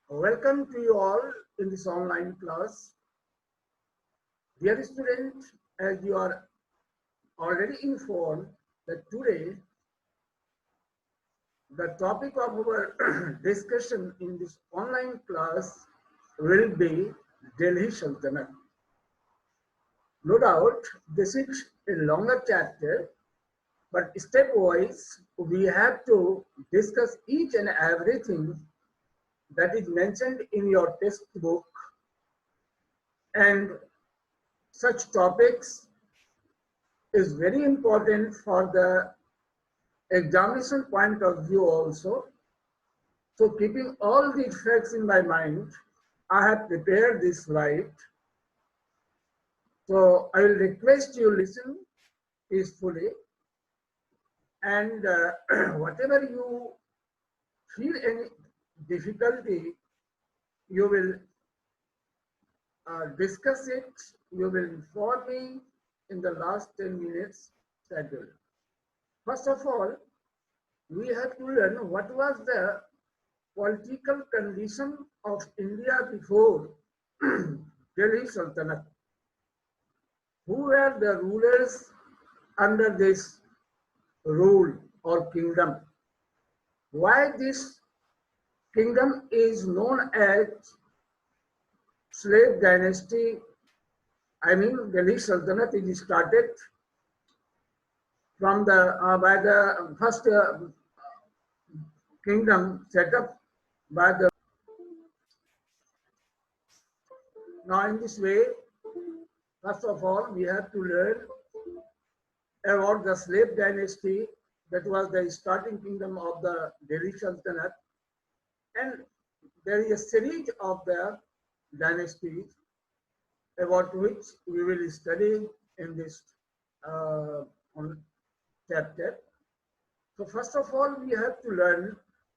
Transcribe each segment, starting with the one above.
Welcome to you all in this online class. Dear student, as you are already informed that today the topic of our discussion in this online class will be Delhi Sultanate. No doubt this is a longer chapter, but stepwise we have to discuss each and everything that is mentioned in your textbook, and such topics is very important for the examination point of view also. So keeping all these facts in my mind, I have prepared this slide. So I will request you listen peacefully, and whatever you feel any difficulty, you will discuss it, you will inform me in the last 10 minutes schedule. First of all, we have to learn what was the political condition of India before Delhi Sultanate. Who were the rulers under this rule or kingdom? Why this kingdom is known as slave dynasty? I mean, Delhi Sultanate is started from the by the first kingdom set up by the. Now, in this way, first of all, we have to learn about the slave dynasty that was the starting kingdom of the Delhi Sultanate, and there is a series of the dynasties about which we will study in this uh, chapter. So first of all, we have to learn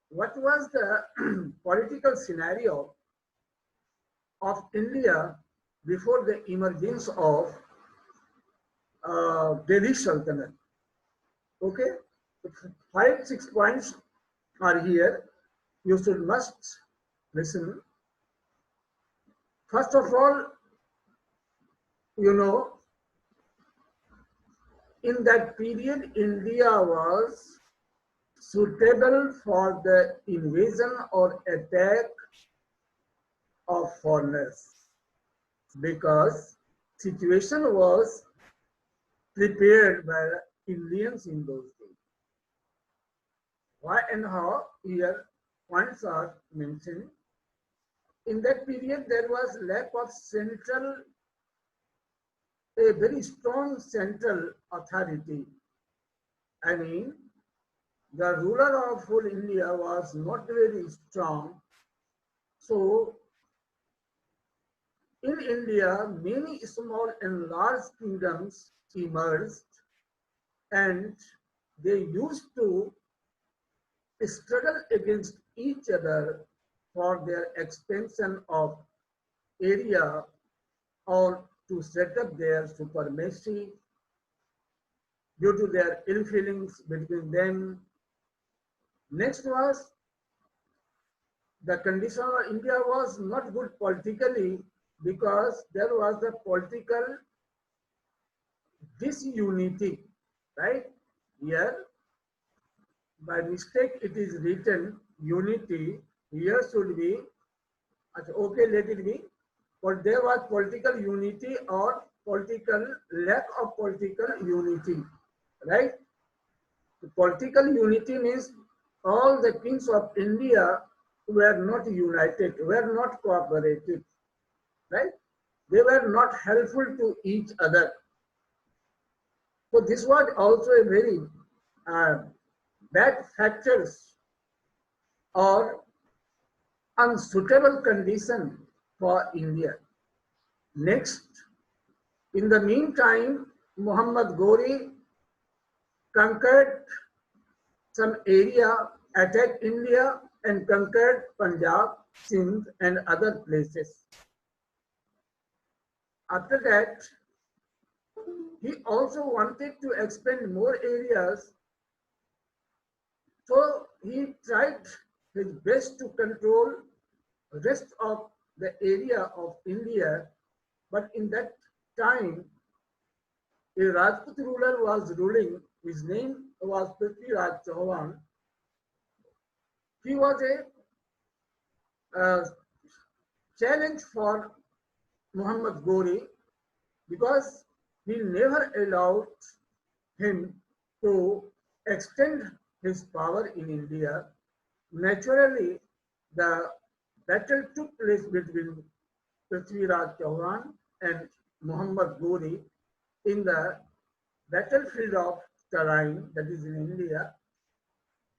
what was the political scenario of India before the emergence of Delhi Sultanate. Okay, so 5, 6 points are here. You should must listen. First of all, you know, in that period, India was suitable for the invasion or attack of foreigners because situation was prepared by Indians in those days. Why and how? Here points are mentioned. In that period, there was lack of a very strong central authority. I mean, the ruler of whole India was not very strong. So in India, many small and large kingdoms emerged, and they used to struggle against each other for their expansion of area or to set up their supremacy due to their ill feelings between them. Next was the condition of India was not good politically because there was the political disunity, right? Here, by mistake, it is written unity. Here should be, okay, let it be. But there was political unity or political lack of political unity, right? The political unity means all the kings of India were not united, were not cooperative, right? They were not helpful to each other. So this was also a very uh, bad factors or unsuitable condition for India. Next, in the meantime, Muhammad Ghori conquered some area, attacked India and conquered Punjab, Sindh and other places. After that, he also wanted to expand more areas, so he tried his best to control rest of the area of India. But in that time, a Rajput ruler was ruling. His name was Prithviraj Chauhan. He was a challenge for Muhammad Ghori because he never allowed him to extend his power in India. Naturally, the battle took place between Prithviraj Chauhan and Muhammad Ghori in the battlefield of Tarain, that is in India.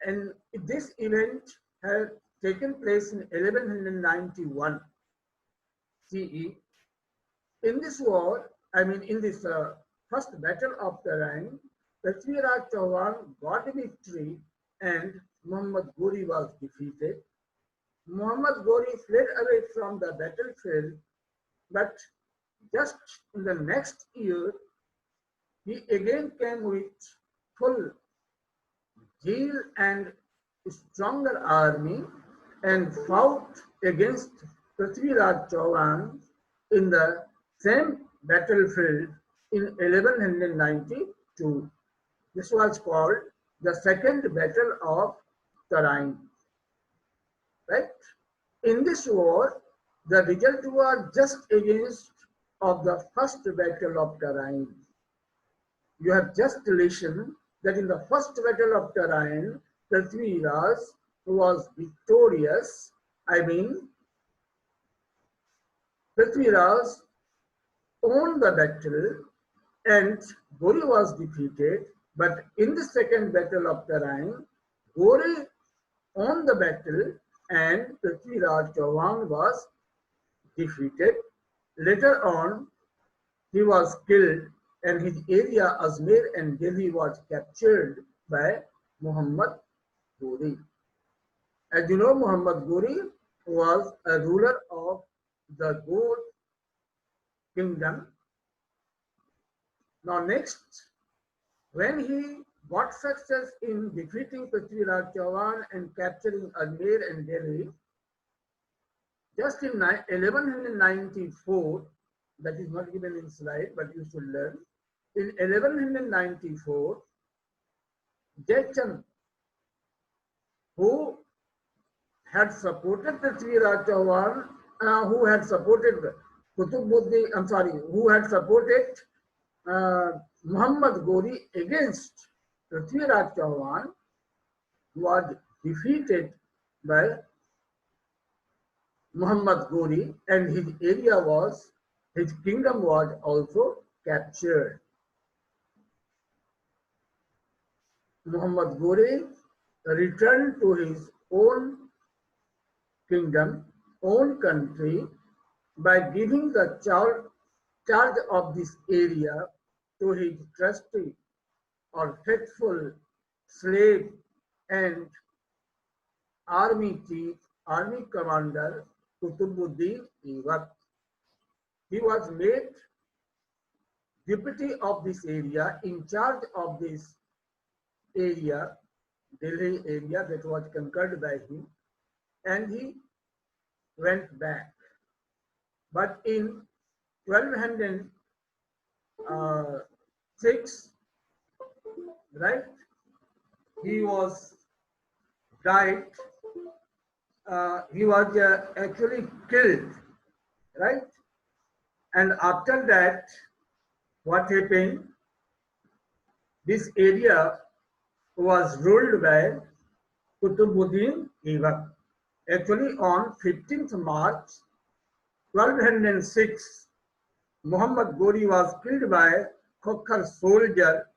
And this event had taken place in 1191 CE. In this war, in this first battle of Tarain, Prithviraj Chauhan got a victory and Muhammad Ghori was defeated. Muhammad Ghori fled away from the battlefield, but just in the next year, he again came with full zeal and stronger army and fought against Prithviraj Chauhan in the same battlefield in 1192. This was called the Second Battle of Tarain. Right? In this war, the result was just against of the first battle of Tarain. You have just listened that in the first battle of Tarain, Prithviraj was victorious. Prithviraj won the battle and Ghori was defeated. But in the second battle of Tarain, Ghori won the battle and Prithviraj Chauhan was defeated. Later on, he was killed and his area Ajmer and Delhi was captured by Muhammad Ghori. As you know, Muhammad Ghori was a ruler of the Ghaur kingdom. Now next, when he got success in defeating Prithviraj Chauhan and capturing Ajmer and Delhi, just in 1194, that is not given in slide, but you should learn. In 1194, Jaichand, who had supported Prithviraj Chauhan, who had supported who had supported Muhammad Ghori against Prithviraj Chauhan, was defeated by Muhammad Ghori and his kingdom was also captured. Muhammad Ghori returned to his own kingdom, own country by giving the charge of this area to his trusty or faithful slave and army chief, army commander Kutubuddin Aibak. He was made deputy of this area, in charge of this area, Delhi area that was conquered by him, and he went back. But in 1206, right, he was died. He was actually killed, right? And after that, what happened? This area was ruled by Kutubuddin Aibak. Actually, on 15th March 1206, Muhammad Ghori was killed by Khokhar soldier.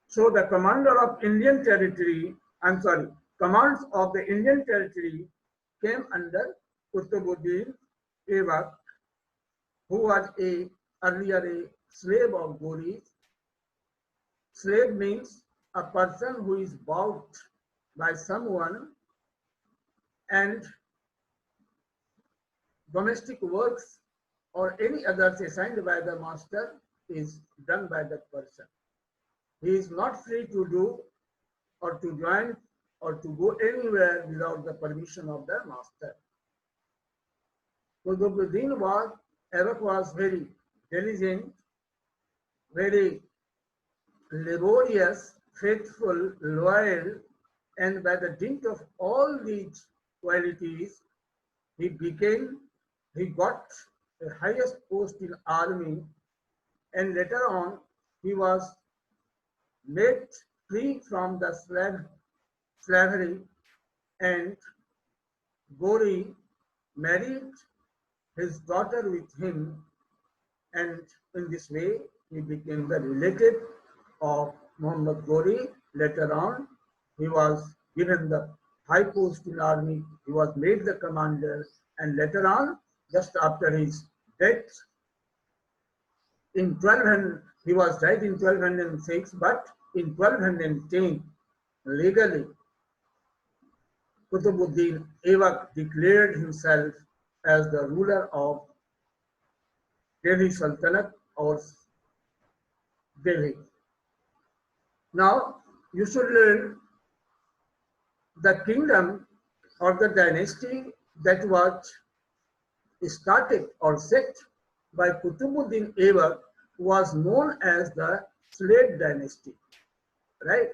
So the commander of Indian territory, commands of the Indian territory came under Kutubuddin Aibak, who was earlier a slave of Ghori. Slave means a person who is bought by someone and domestic works or any others assigned by the master is done by that person. He is not free to do or to join or to go anywhere without the permission of the master. Qutbuddin was very diligent, very laborious, faithful, loyal, and by the dint of all these qualities, he became, he got the highest post in army, and later on he was made free from the slavery, and Gori married his daughter with him, and in this way he became the relative of Muhammad Gori. Later on, he was given the high post in army, he was made the commander, and later on, just after his death, in 1200, he was died in 1206, but in 1210, legally, Qutbuddin Aibak declared himself as the ruler of Delhi Sultanate or Delhi. Now, you should learn the kingdom or the dynasty that was started or set by Qutbuddin Aibak was known as the slave dynasty, right?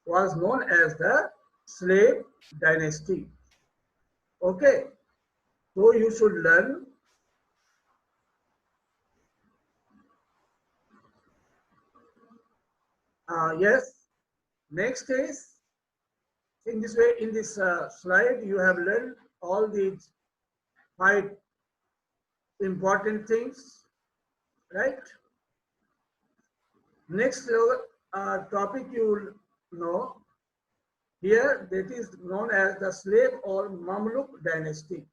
Was known as the slave dynasty. Okay, so you should learn. Yes, next is in this way, in this slide, you have learned all these 5 important things, right? Next topic you will know here, that is known as the slave or Mamluk dynasty.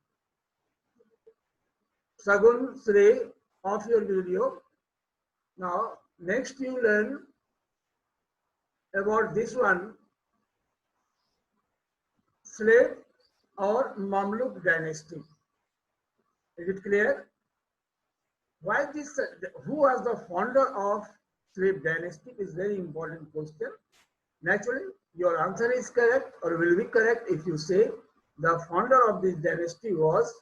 Sagun Sri, off your video. Now, next you learn about this one, slave or Mamluk dynasty. Is it clear? Why this? Who was the founder of slave dynasty is very important question. Naturally, your answer is correct or will be correct if you say the founder of this dynasty was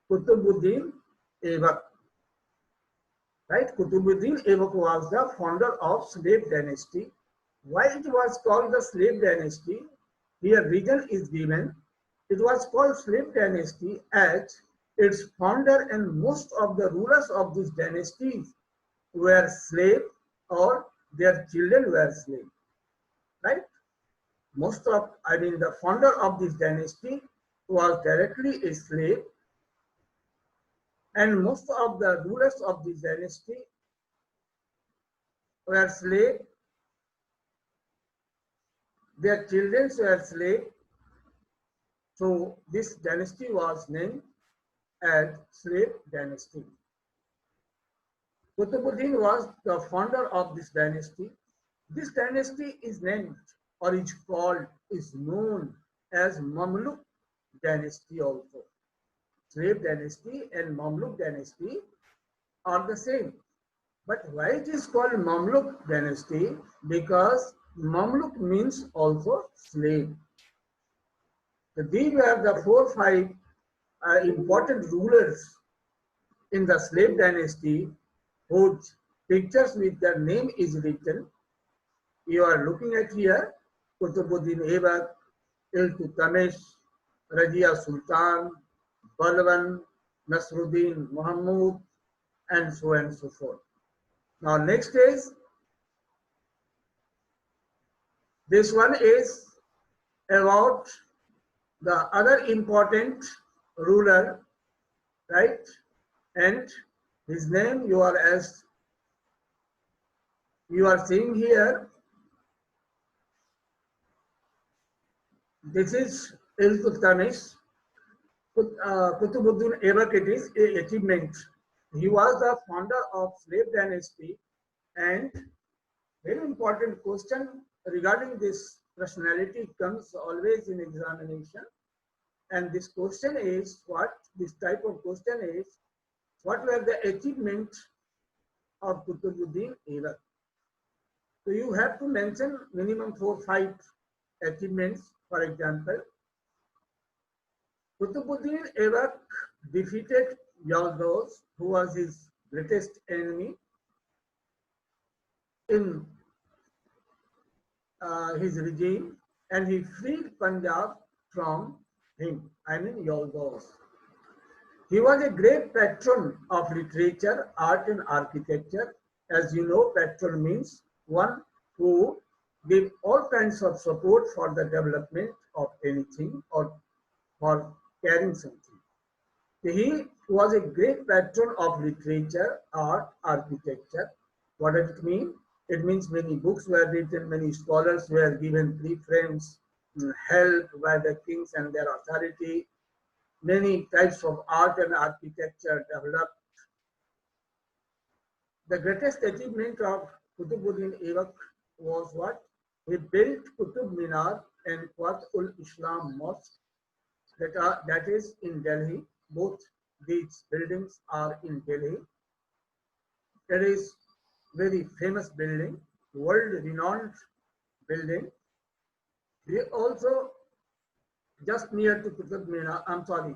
Qutbuddin Aibak. Right? Qutbuddin Aibak was the founder of slave dynasty. Why it was called the slave dynasty? Here reason is given. It was called slave dynasty as its founder and most of the rulers of this dynasty were slaves or their children were slaves. Right? Most of, the founder of this dynasty was directly a slave, and most of the rulers of this dynasty were slaves, their children were slaves. So this dynasty was named as slave dynasty. Qutbuddin was the founder of this dynasty. This dynasty is named or is called, is known as Mamluk dynasty also. Slave dynasty and Mamluk dynasty are the same. But why it is called Mamluk dynasty? Because Mamluk means also slave. So these were the 4 or 5 important rulers in the slave dynasty whose pictures with their name is written. You are looking at here, Qutbuddin Aibak, Iltutmish, Razia Sultan, Balban, Nasruddin Muhammad, and so forth. Now next is, this one is about the other important ruler, right? And his name you are seeing here. This is Iltutmish. Qutbuddin Aibak, it is an achievement. He was the founder of slave dynasty, and very important question regarding this personality comes always in examination. And this question is what? This type of question is, what were the achievements of Qutbuddin Aibak? So you have to mention minimum 4 or 5 achievements. For example, Qutbuddin Aibak defeated Yaldaus, who was his greatest enemy, in his regime, and he freed Punjab from him, I mean Yaldaus. He was a great patron of literature, art and architecture. As you know, patron means one who gave all kinds of support for the development of anything or for carrying something. He was a great patron of literature, art, architecture. What does it mean? It means many books were written, many scholars were given preference, help by the kings and their authority. Many types of art and architecture developed. The greatest achievement of Qutbuddin Aibak was what? He built Qutub Minar and Quat-ul-Islam Mosque that is in Delhi. Both these buildings are in Delhi. It is very famous building, world-renowned building. He also just near to Qutub Minar, I'm sorry,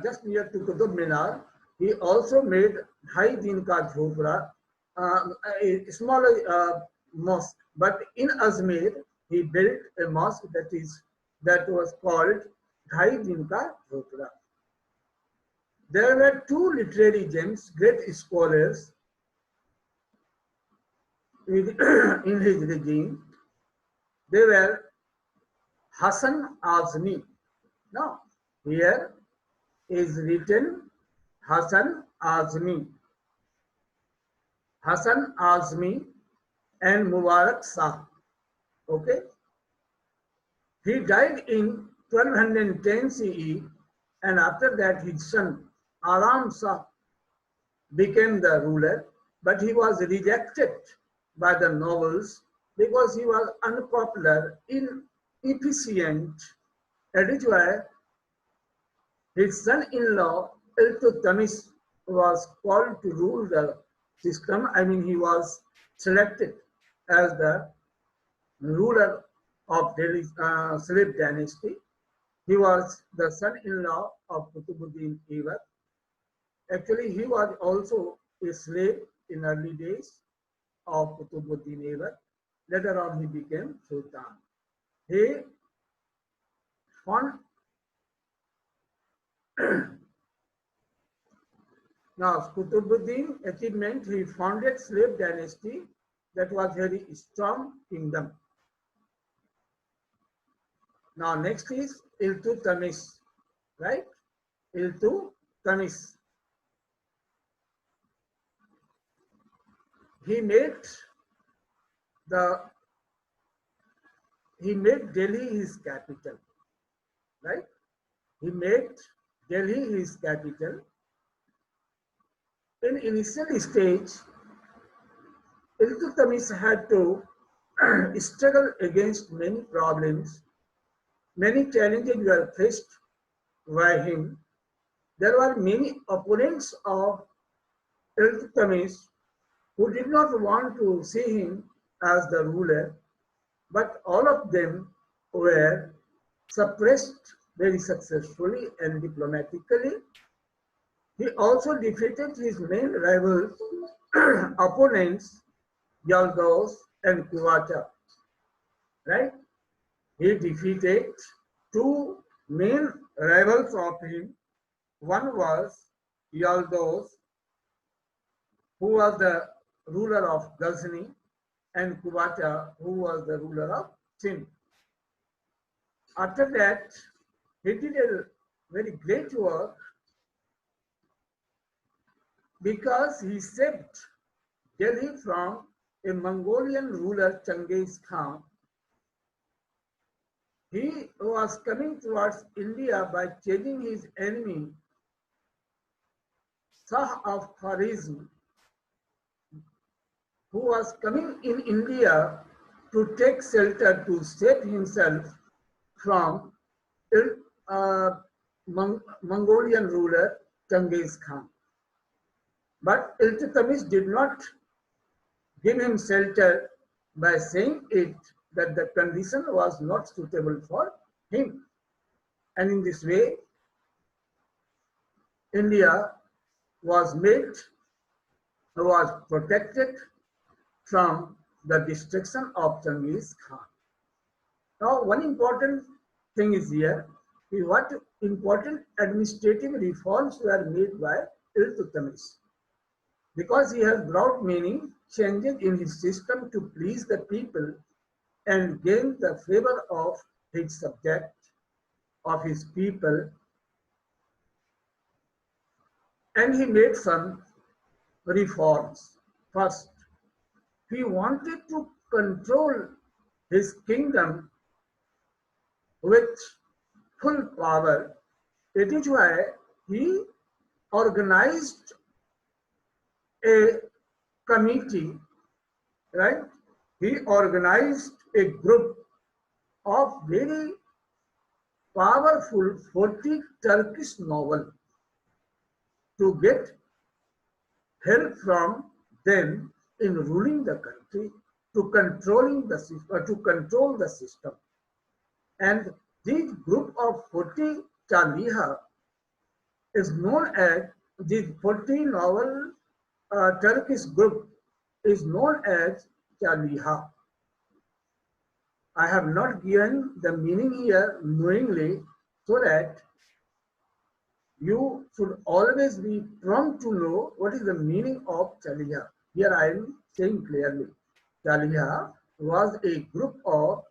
just near to Qutub Minar, he also made Dhai Din Ka Jhopra, a smaller mosque. But in Ajmer, he built a mosque that was called Dhai Din Ka Jhopra. There were two literary gems, great scholars in his regime. They were Hasan Azmi. Now, here is written Hasan Azmi. Hasan Azmi and Mubarak Shah. Okay. He died in 1210 CE, and after that his son Aram Shah became the ruler, but he was rejected by the nobles because he was unpopular, inefficient. That is why his son-in-law Iltutmish was called to rule the system. I mean, he was selected as the ruler of Delhi's slave dynasty. He was the son-in-law of Qutbuddin Aibak. Actually, he was also a slave in early days of Qutbuddin Aibak. Later on, he became Sultan. He found now Qutbuddin achievement, he founded slave dynasty that was very strong kingdom. Now next is Iltutmish, right? Iltutmish. He made Delhi his capital, right? He made Delhi his capital. In initial stage, Iltutmish had to struggle against many problems. Many challenges were faced by him. There were many opponents of Iltutmish who did not want to see him as the ruler, but all of them were suppressed very successfully and diplomatically. He also defeated his main rivals, opponents, Yaldaus and Quwata, right? He defeated two main rivals of him. One was Yaldaus, who was the ruler of Ghazni, and Quwata, who was the ruler of Sindh. After that, he did a very great work because he saved Delhi from a Mongolian ruler, Genghis Khan. He was coming towards India by chasing his enemy, Shah of Khwarizm, who was coming in India to take shelter to save himself from Mongolian ruler Genghis Khan. But Iltutmish did not give him shelter by saying it that the condition was not suitable for him. And in this way, India was protected from the destruction of Genghis Khan. Now, one important thing is here, what important administrative reforms were made by Iltutmish, because he has brought many changes in his system to please the people and gain the favor of his subject, of his people, and he made some reforms. First, he wanted to control his kingdom with full power. It is why he organized a committee, right? He organized a group of very powerful 40 Turkish nobles to get help from them in ruling the country, to control the system. And this group of 40 Chaliha is known as the 40 novel Turkish group is known as Chaliha. I have not given the meaning here knowingly, so that you should always be prompt to know what is the meaning of Chaliha. Here I am saying clearly, Chaliha was a group of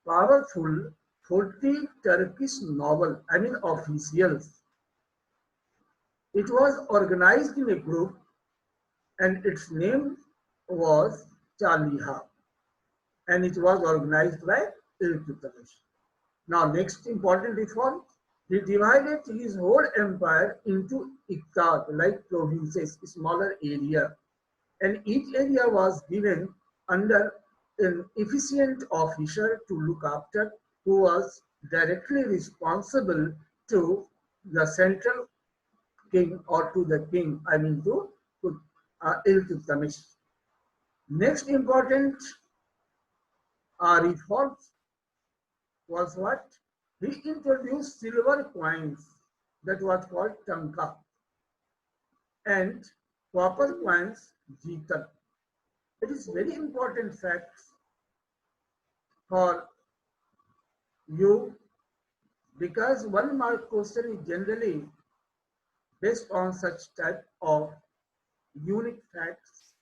powerful 40 Turkish officials. It was organized in a group and its name was Chaliha, and it was organized by Iltutmish. Now, next important reform, he divided his whole empire into iqtat, like provinces, smaller area, and each area was given under an efficient officer to look after, who was directly responsible to the central king, or to the king, to Iltutmish. Next important reform was what? He introduced silver coins, that was called tanka, and copper coins, jitan. It is very important fact for you, because one mark question is generally based on such type of unique facts.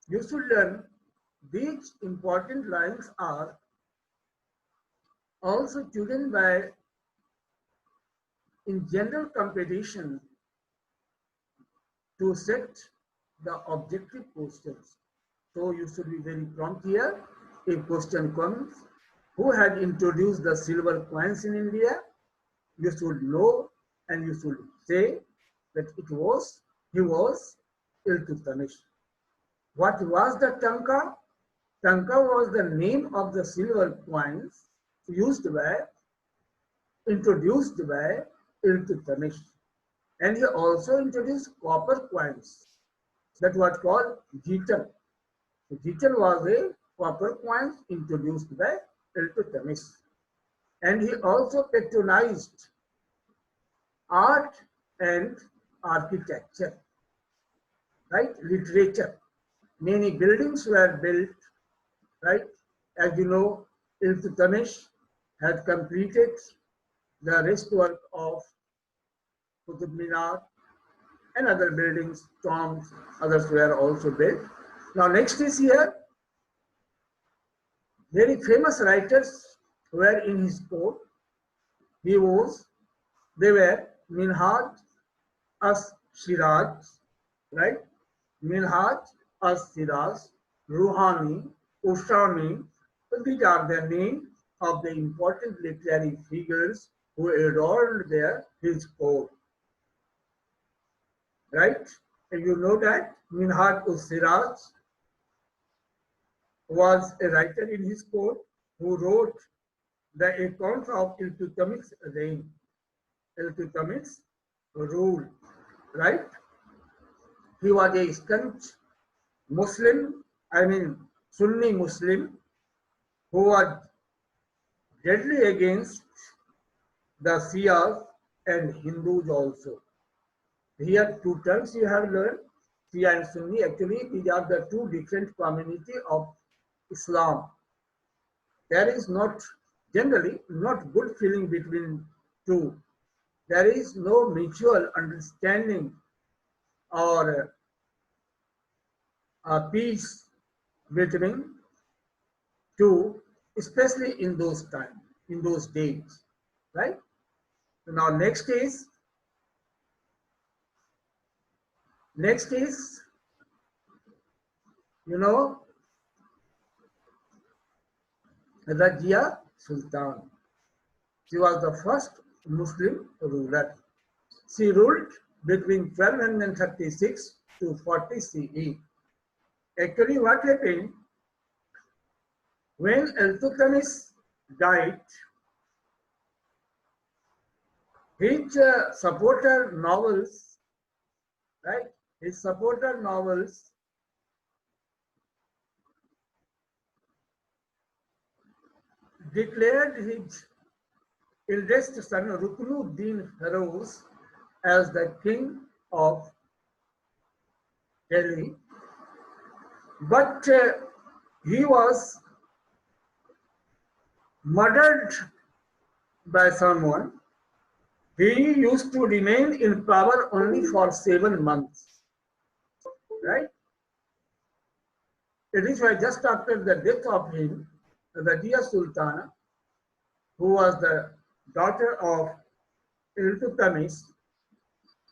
You should learn these important lines are also chosen by in general competition to set the objective questions. So you should be very prompt here. If question comes, who had introduced the silver coins in India? You should know, and you should say that he was Iltutmish. What was the tanka? Tanka was the name of the silver coins introduced by Iltutmish. And he also introduced copper coins, that was called jitan. So jitan was a copper coin introduced by Iltutmish. And he also patronized art and architecture, right? Literature. Many buildings were built, right? As you know, Iltutmish had completed the rest work of Qutub Minar and other buildings, tombs, others were also built. Now next is here, very famous writers were in his court. They were Minhaj as-Siraj, right? Minhaj as-Siraj, Ruhani, Ushtani. So these are the names of the important literary figures who adorned his court, right? And you know that Minhaj as-Siraj was a writer in his court who wrote the account of Iltutmish's reign, Iltutmish's rule, right? He was a staunch Muslim, Sunni Muslim, who was deadly against the Shias and Hindus also. Here two terms you have learned, Shia and Sunni. Actually, these are the two different communities of Islam. There is not generally not good feeling between two. There is no mutual understanding or peace between two, especially in those times, in those days, right? Now next is, you know, Razia Sultan. She was the first Muslim ruler. She ruled between 1236 to 40 CE. Actually, what happened when Iltutmish died, his supporter novels, right? His supporter novels declared his eldest son Ruknuddin Feroz as the king of Delhi, but he was murdered by someone. He used to remain in power only for 7 months, right? It is why just after the death of him, Razia Sultana, who was the daughter of Iltutmish,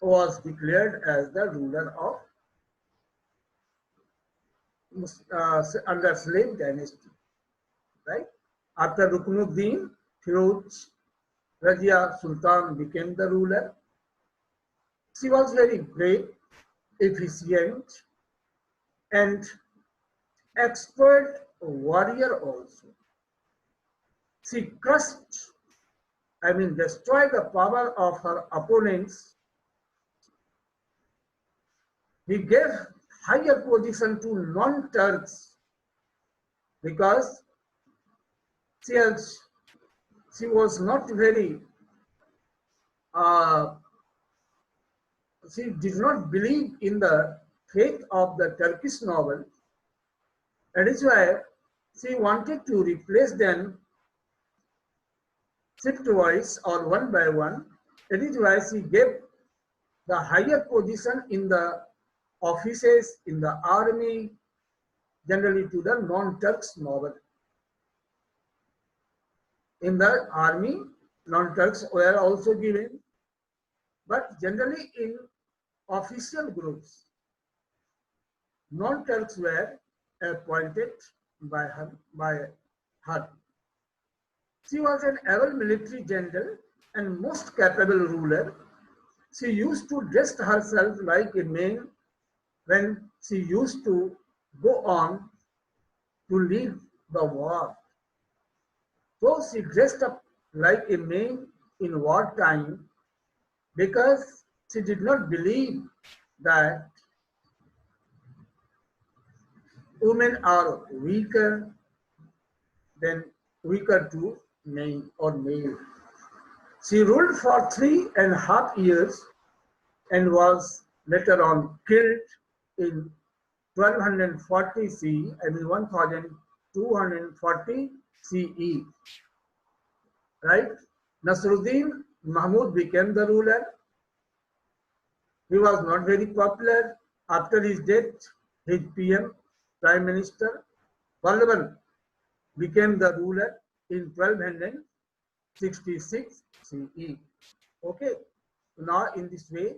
was declared as the ruler of under slave dynasty, right? After Ruknuddin, Firoz, Razia Sultan became the ruler. She was very brave, efficient, and expert warrior also. She crushed, destroyed the power of her opponents. He gave higher position to non-Turks because she was not very, she did not believe in the faith of the Turkish noble. That is why she wanted to replace them shiftwise or one by one. That is why she gave the higher position in the offices, in the army, generally to the non-Turks noble. In the army, non-Turks were also given, but generally in official groups, non-Turks were appointed by her. She was an able military general and most capable ruler. She used to dress herself like a man when she used to go on to lead the war. So she dressed up like a man in wartime because she did not believe that women are weaker to men or male. She ruled for 3.5 years and was later on killed in 1240 CE, 1240 CE, right? Nasruddin Mahmud became the ruler. He was not very popular. After his death, his PM, Prime Minister, Vallabhan became the ruler in 1266 CE. Okay, now in this way,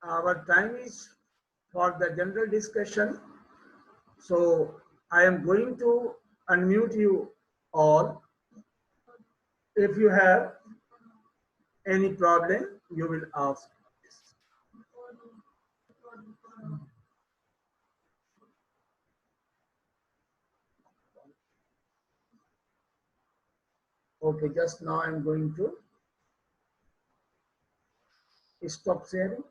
our time is for the general discussion. So I am going to unmute you all. If you have any problem, you will ask. Okay, just now I'm going to stop sharing.